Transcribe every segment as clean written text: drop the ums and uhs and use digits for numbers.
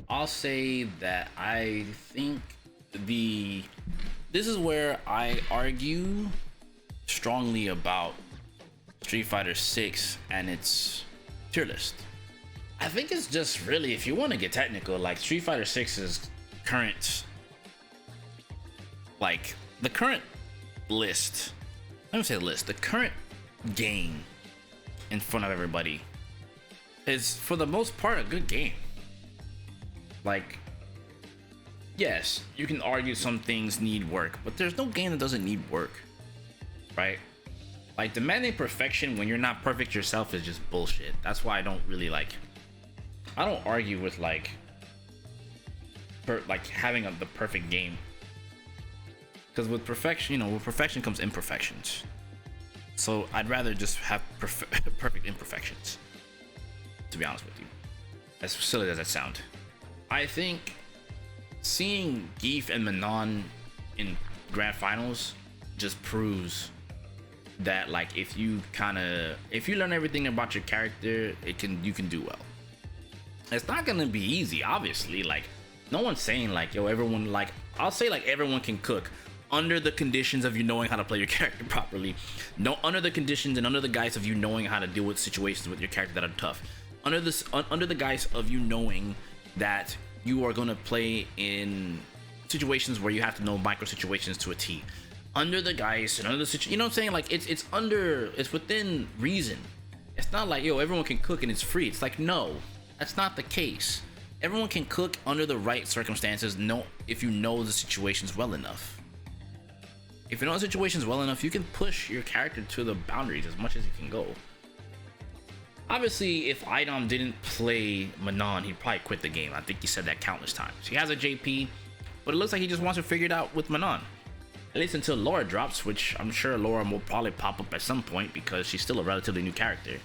I'll say that I think this is where I argue strongly about Street Fighter 6 and its tier list. I think it's just really, if you want to get technical, like Street Fighter 6's current, like the current list, let me say list, the current game in front of everybody is for the most part a good game. Like, yes, you can argue some things need work, but there's no game that doesn't need work, right? Like, demanding perfection when you're not perfect yourself is just bullshit. That's why I don't really like, I don't argue with like having the perfect game, because with perfection, you know, with perfection comes imperfections. So I'd rather just have perfect imperfections, to be honest with you, as silly as that sound. I think seeing Gief and Manon in grand finals just proves that, like, if you learn everything about your character, you can do well. It's not gonna be easy, obviously. Like, no one's saying like, yo, everyone, like, I'll say like everyone can cook under the conditions of you knowing how to play your character properly. No, under the conditions and under the guise of you knowing how to deal with situations with your character that are tough. Under the guise of you knowing that you are gonna play in situations where you have to know micro situations to a T. Under the guise and under the situation, you know what I'm saying? Like, it's within reason. It's not like, yo, everyone can cook and it's free. It's like, no, that's not the case. Everyone can cook under the right circumstances, if you know the situations well enough. If you know the situations well enough, you can push your character to the boundaries as much as you can go. Obviously, if Idom didn't play Manon, he'd probably quit the game. I think he said that countless times. He has a JP, but it looks like he just wants to figure it out with Manon. At least until Laura drops, which I'm sure Laura will probably pop up at some point because she's still a relatively new character.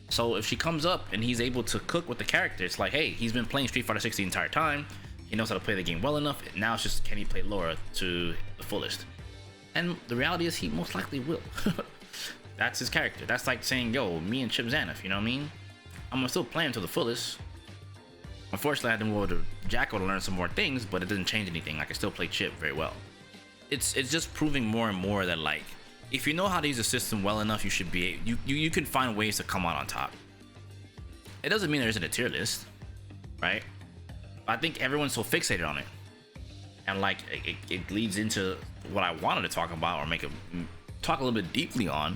So if she comes up and he's able to cook with the character, it's like, hey, he's been playing Street Fighter 6 the entire time. He knows how to play the game well enough. Now it's just, can he play Laura to the fullest? And the reality is he most likely will. That's his character. That's like saying, yo, me and Chip Zangief, you know what I mean? I'm gonna still play him to the fullest. Unfortunately, I had to move over to Jacko to learn some more things, but it didn't change anything. I can still play Chip very well. It's just proving more and more that, like, if you know how to use the system well enough, you should be you can find ways to come out on top. It doesn't mean there isn't a tier list, right? I think everyone's so fixated on it, and like it leads into what I wanted to talk about, or talk a little bit deeply on,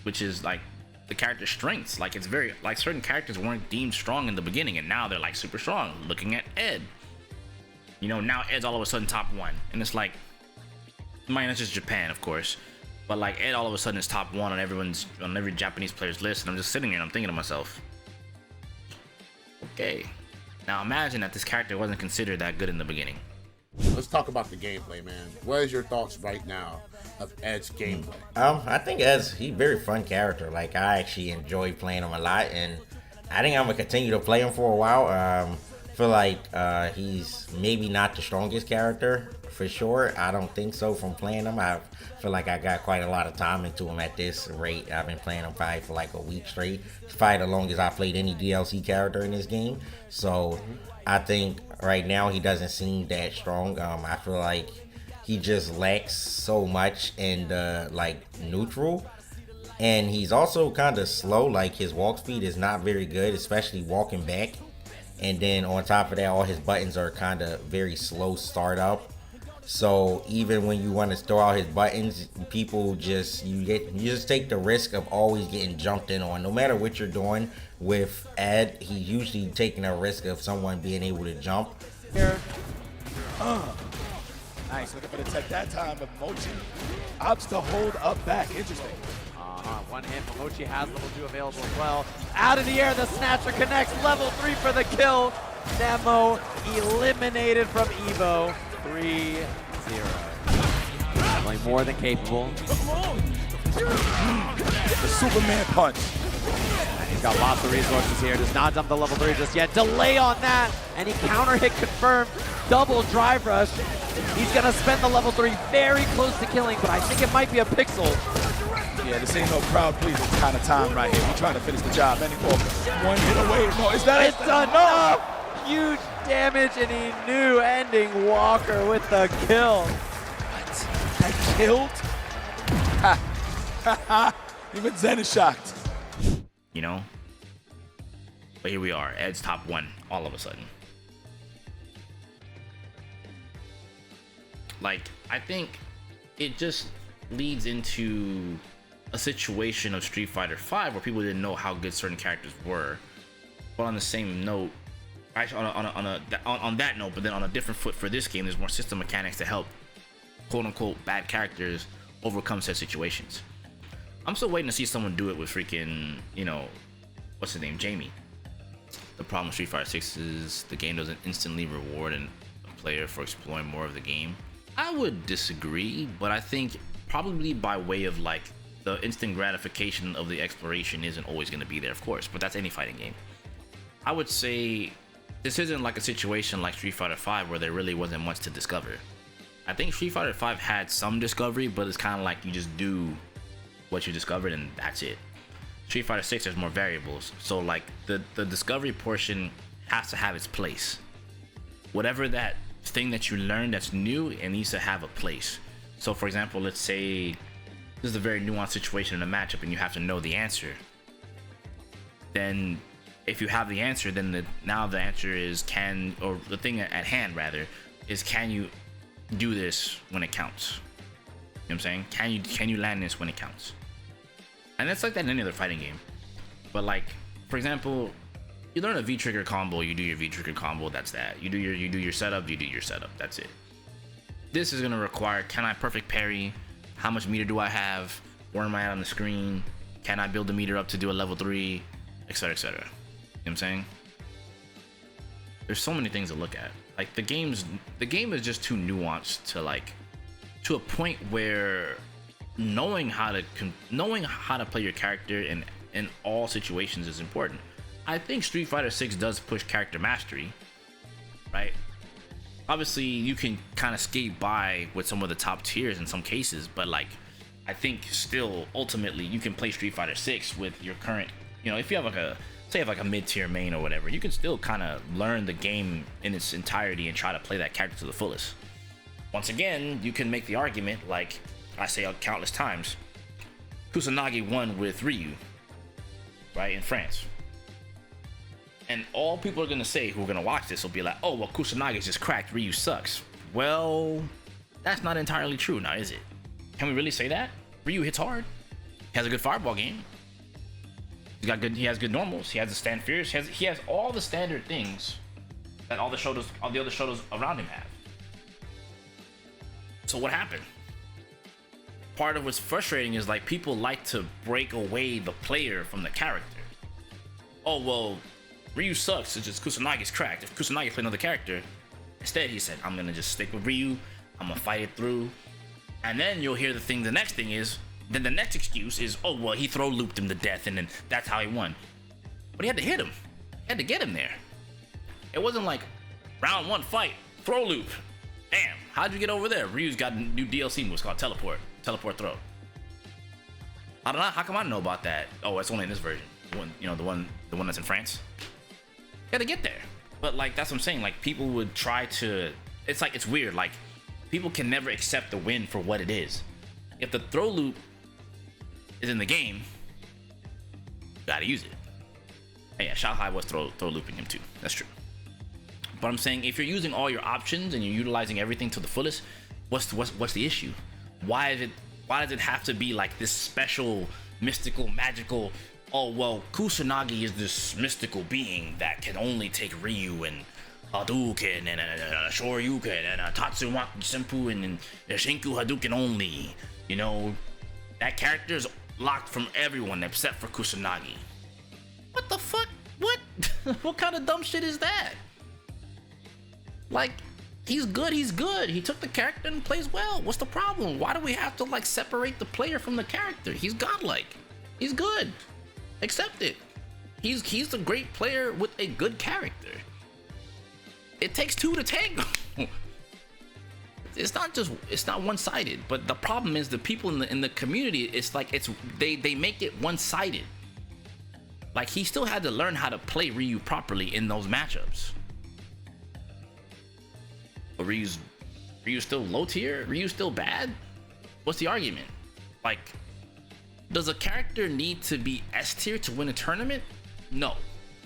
which is like the character strengths. Like, it's very, like, certain characters weren't deemed strong in the beginning, and now they're like super strong. Looking at Ed, you know, now Ed's all of a sudden top 1, and it's like, that's just Japan, of course, but like Ed all of a sudden is top 1 on every Japanese player's list, and I'm just sitting here and I'm thinking to myself, okay, now imagine that this character wasn't considered that good in the beginning. Let's talk about the gameplay, man. What is your thoughts right now of Ed's gameplay? I think he's a very fun character. Like, I actually enjoy playing him a lot, and I think I'm gonna continue to play him for a while. Feel like he's maybe not the strongest character for sure. I don't think so from playing him. I feel like I got quite a lot of time into him at this rate. I've been playing him probably for like a week straight. It's probably the longest I've played any DLC character in this game. So I think right now he doesn't seem that strong. I feel like he just lacks so much in the like neutral, and he's also kind of slow. Like, his walk speed is not very good, especially walking back. And then on top of that, all his buttons are kind of very slow start up. So even when you want to throw out his buttons, people just you just take the risk of always getting jumped in on. No matter what you're doing with Ed, he's usually taking a risk of someone being able to jump. Here. Nice, looking for the tech that time, but Mochi opts to hold up back. Interesting. One hit, Mochi has level 2 available as well. Out of the air, the Snatcher connects, level 3 for the kill. Nemo eliminated from Evo, 3-0. Definitely more than capable. The Superman punch. And he's got lots of resources here. Does not dump the level 3 just yet. Delay on that, and he counter hit confirmed. Double drive rush. He's gonna spend the level 3 very close to killing, but I think it might be a pixel. Yeah, this ain't no crowd pleasing kind of time right here. We're trying to finish the job. Any more? One hit away. No, is that it's enough? huge damage, and he knew, ending Walker with the kill. What? I killed? Even Zen is shocked. You know? But here we are, Ed's top 1 all of a sudden. Like, I think it just leads into a situation of Street Fighter V where people didn't know how good certain characters were. But on the same note, actually on that note, but then on a different foot for this game, there's more system mechanics to help quote-unquote bad characters overcome said situations. I'm still waiting to see someone do it with freaking, you know, what's his name, Jamie. The problem with Street Fighter 6 is the game doesn't instantly reward a player for exploring more of the game. I would disagree, but I think probably by way of like the instant gratification of the exploration isn't always going to be there, of course, but that's any fighting game. I would say this isn't like a situation like Street Fighter V where there really wasn't much to discover. I think Street Fighter V had some discovery, but it's kind of like you just do what you discovered and that's it. Street Fighter 6 there's more variables, so like the discovery portion has to have its place. Whatever that thing that you learn that's new, it needs to have a place. So for example, let's say this is a very nuanced situation in a matchup and you have to know the answer. Then if you have the answer, then now the answer is or the thing at hand rather is, can you do this when it counts? You know what I'm saying? Can you land this when it counts? And that's like that in any other fighting game. But like, for example, you learn a V-trigger combo, you do your V-trigger combo, that's that. You do your setup, you do your setup, that's it. This is gonna require, can I perfect parry? How much meter do I have? Where am I at on the screen? Can I build the meter up to do a level 3? Etc, etc. You know what I'm saying? There's so many things to look at. Like the game is just too nuanced to a point where knowing how to play your character in all situations is important. I think Street Fighter 6 does push character mastery, right? Obviously, you can kind of skate by with some of the top tiers in some cases, but like, I think still ultimately you can play Street Fighter 6 with your current, you know, if you have like a mid-tier main or whatever, you can still kind of learn the game in its entirety and try to play that character to the fullest. Once again, you can make the argument, like I say countless times, Kusanagi won with Ryu, right, in France. And all people are gonna say who are gonna watch this will be like, oh, well, Kusanagi's just cracked, Ryu sucks. Well, that's not entirely true now, is it? Can we really say that? Ryu hits hard. He has a good fireball game. He has good normals. He has the stand fierce. He has all the standard things that all the other shotos around him have. So what happened? Part of what's frustrating is like people like to break away the player from the character. Oh well, Ryu sucks, it's just Kusanagi's cracked. If Kusanagi played another character, instead he said, I'm gonna just stick with Ryu, I'm gonna fight it through. And then you'll hear the next thing is, then the next excuse is, oh well, he throw looped him to death and then that's how he won. But he had to hit him. He had to get him there. It wasn't like round 1 fight, throw loop. Damn, how'd you get over there? Ryu's got a new DLC moves called teleport throw. I don't know, how come I know about that? Oh, it's only in this version. The one that's in France. You gotta get there. But like, that's what I'm saying, like people would try to, it's like, it's weird, like people can never accept the win for what it is. If the throw loop is in the game, you gotta use it. Hey, yeah, Shao Hai was throw looping him too, that's true. But I'm saying, if you're using all your options and you're utilizing everything to the fullest, what's the issue? Why does it have to be like this special, mystical, magical, oh well, Kusanagi is this mystical being that can only take Ryu and Hadouken and Shoryuken and Tatsumaki Senpu and Shinku Hadouken only. You know, that character is locked from everyone except for Kusanagi. What the fuck? What? What kind of dumb shit is that? Like, he's good. He took the character and plays well. What's the problem? Why do we have to like separate the player from the character? He's godlike. He's good. Accept it. He's a great player with a good character. It takes two to tango. It's not one-sided. But the problem is the people in the community. It's like they make it one-sided. Like, he still had to learn how to play Ryu properly in those matchups. But Ryu's still low tier? Ryu's still bad? What's the argument? Like, does a character need to be S tier to win a tournament? No.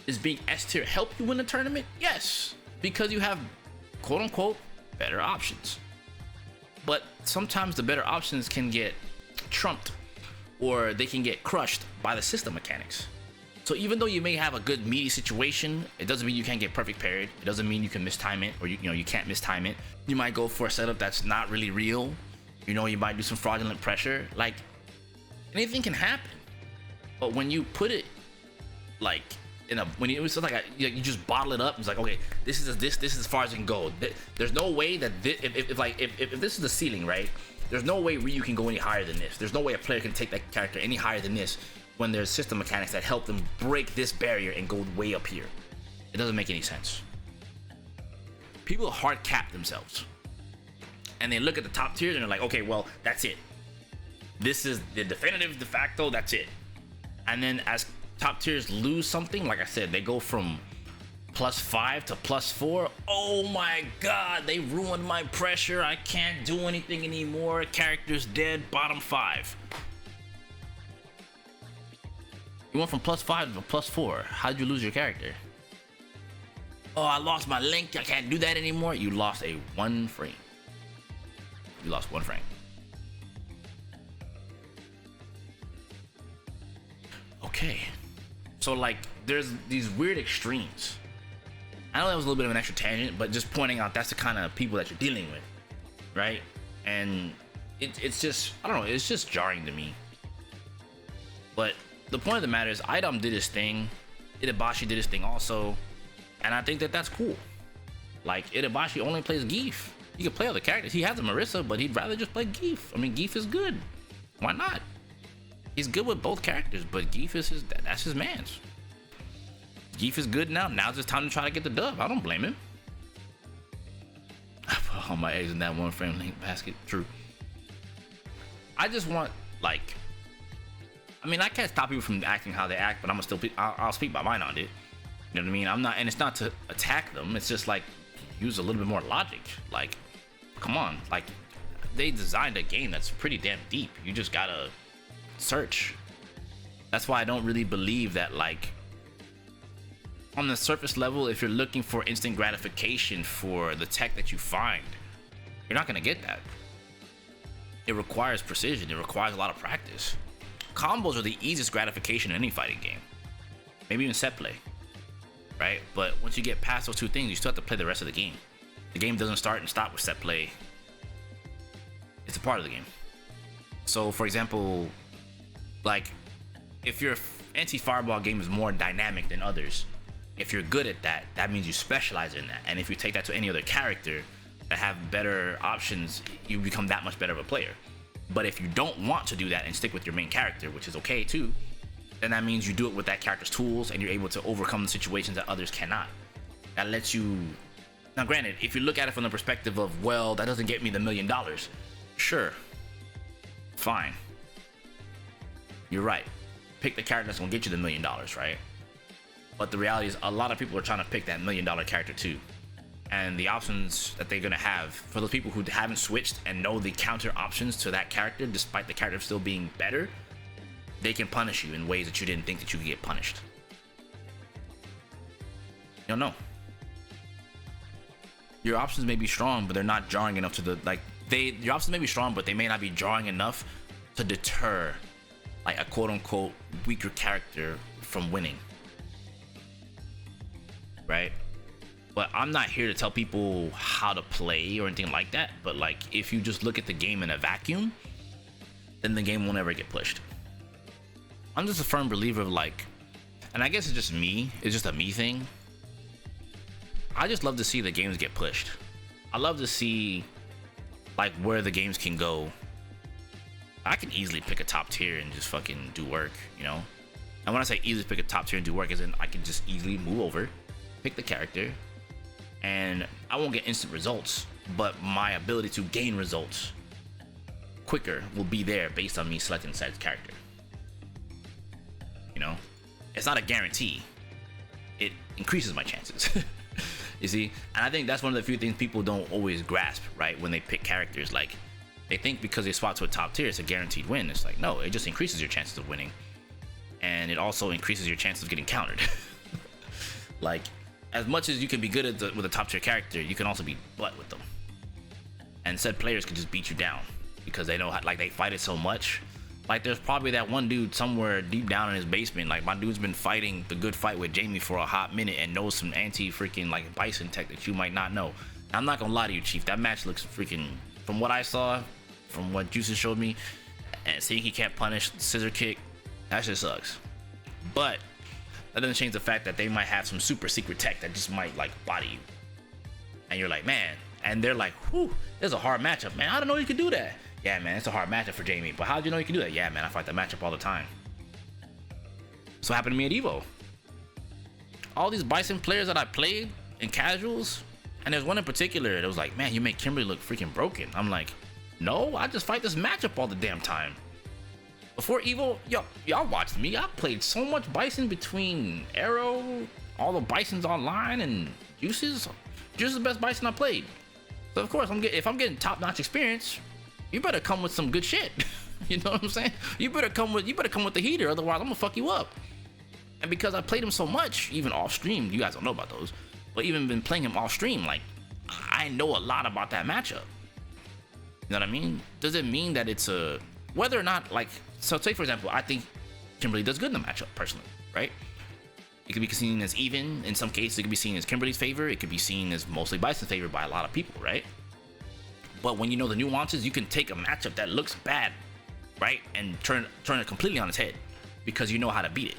Is being S tier help you win a tournament? Yes. Because you have quote unquote better options. But sometimes the better options can get trumped or they can get crushed by the system mechanics. So even though you may have a good meaty situation, it doesn't mean you can't get perfect parried. It doesn't mean you can mistime it, or you can't mistime it. You might go for a setup that's not really real. You might do some fraudulent pressure. Like, anything can happen. But when you put it like you just bottle it up, it's like, okay, this is as far as it can go. There's no way that if this is the ceiling, right? There's no way Ryu can go any higher than this. There's no way a player can take that character any higher than this when there's system mechanics that help them break this barrier and go way up here. It doesn't make any sense. People hard cap themselves. And they look at the top tiers and they're like, okay, well, that's it. This is the definitive de facto, that's it. And then as top tiers lose something, like I said, they go from +5 to +4. Oh my god, they ruined my pressure. I can't do anything anymore. Character's dead, bottom 5. You went from +5 to +4. How did you lose your character? Oh, I lost my link. I can't do that anymore. You lost a 1 frame. You lost 1 frame. Okay. So, like, there's these weird extremes. I know that was a little bit of an extra tangent, but just pointing out that's the kind of people that you're dealing with, right? And it's just, I don't know, it's just jarring to me. But the point of the matter is, Idom did his thing, Itabashi did his thing also, and I think that that's cool. Like, Itabashi only plays Gief. He can play other characters. He has a Marissa, but he'd rather just play Gief. I mean, Gief is good. Why not? He's good with both characters, but Gief is that's his man's. Gief is good now. Now's just time to try to get the dub. I don't blame him. I put all my eggs in that 1 frame link basket. True. I just want, like, I mean, I can't stop people from acting how they act, but I'll speak my mind on it. You know what I mean? I'm not, and it's not to attack them. It's just like, use a little bit more logic. Like, come on. Like, they designed a game that's pretty damn deep. You just gotta search. That's why I don't really believe that, like, on the surface level, if you're looking for instant gratification for the tech that you find, you're not gonna get that. It requires precision. It requires a lot of practice. Combos are the easiest gratification in any fighting game. Maybe even set play, right? But once you get past those 2 things, you still have to play the rest of the game. The game doesn't start and stop with set play. It's a part of the game. So, for example, like, if your anti-fireball game is more dynamic than others, if you're good at that, that means you specialize in that. And if you take that to any other character that have better options, you become that much better of a player. But if you don't want to do that and stick with your main character, which is okay too, then that means you do it with that character's tools and you're able to overcome the situations that others cannot. That lets you... Now granted, if you look at it from the perspective of, well, that doesn't get me the $1 million, sure, fine. You're right. Pick the character that's gonna get you the $1 million, right? But the reality is, a lot of people are trying to pick that $1 million character too. And the options that they're gonna have, for those people who haven't switched and know the counter options to that character, despite the character still being better, they can punish you in ways that you didn't think that you could get punished. You don't know. Your options may be strong, but they're not jarring enough to your options may be strong, but they may not be jarring enough to deter, like, a quote-unquote weaker character from winning. Right? But I'm not here to tell people how to play or anything like that. But, like, if you just look at the game in a vacuum, then the game will never get pushed. I'm just a firm believer of, like, and I guess it's just me. It's just a me thing. I just love to see the games get pushed. I love to see, like, where the games can go. I can easily pick a top tier and just fucking do work, you know? And when I say easily pick a top tier and do work, as in I can just easily move over, pick the character, and I won't get instant results, but my ability to gain results quicker will be there based on me selecting said character. You know, it's not a guarantee. It increases my chances. You see? And I think that's one of the few things people don't always grasp, right? When they pick characters, like they think because they swap to a top tier, it's a guaranteed win. It's like, no, it just increases your chances of winning. And it also increases your chances of getting countered. Like, as much as you can be good at with a top tier character, you can also be butt with them. And said players can just beat you down because they know how, like, they fight it so much. Like, there's probably that one dude somewhere deep down in his basement. Like, my dude's been fighting the good fight with Jamie for a hot minute and knows some anti-freaking, like, Bison tech that you might not know. I'm not gonna lie to you, Chief. That match looks freaking, from what I saw, from what Juices showed me, and seeing he can't punish scissor kick, that shit sucks. But that doesn't change the fact that they might have some super secret tech that just might, like, body you. And you're like, man. And they're like, whew, this is a hard matchup, man. I didn't know you could do that. Yeah, man, it's a hard matchup for Jamie. But how did you know you can do that? Yeah, man, I fight that matchup all the time. So it happened to me at Evo. All these Bison players that I played in casuals, and there's one in particular that was like, man, you make Kimberly look freaking broken. I'm like, no, I just fight this matchup all the damn time. Before Evo, y'all watched me. I played so much Bison between Arrow, all the Bisons online, and Juices. Juices is the best Bison I played. So of course, if I'm getting top-notch experience, you better come with some good shit. You know what I'm saying? You better come with the heater, otherwise I'm gonna fuck you up. And because I played him so much, even off stream, you guys don't know about those, but even been playing him off stream, like, I know a lot about that matchup. You know what I mean? Does it mean that it's a, whether or not, like, so say for example, I think Kimberly does good in the matchup personally, right? It could be seen as even. In some cases, it could be seen as Kimberly's favor. It could be seen as mostly Bison's favor by a lot of people, right? But when you know the nuances, you can take a matchup that looks bad, right, and turn it completely on its head because you know how to beat it,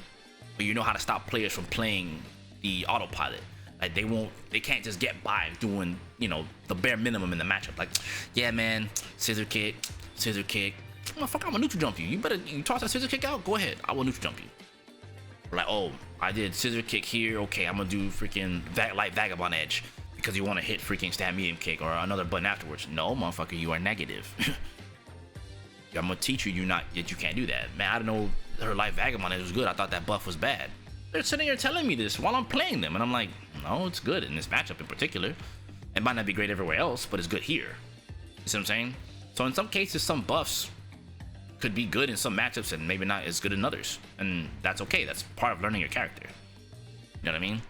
or you know how to stop players from playing the autopilot. Like they can't just get by doing, you know, the bare minimum in the matchup. Like, yeah, man, scissor kick. Motherfucker, I'm gonna neutral jump you. You toss that scissor kick out. Go ahead, I will neutral jump you. Or like, oh, I did scissor kick here. Okay, I'm gonna do freaking light vagabond edge. Because you want to hit freaking stab medium kick or another button afterwards. No, motherfucker, you are negative. I'm gonna teach you that you can't do that. Man, I don't know her life vagabond edge was good. I thought that buff was bad. They're sitting here telling me this while I'm playing them, and I'm like, no, it's good in this matchup in particular. It might not be great everywhere else, but it's good here. You see what I'm saying? So in some cases, some buffs could be good in some matchups and maybe not as good in others, and that's okay. That's part of learning your character. You know what I mean?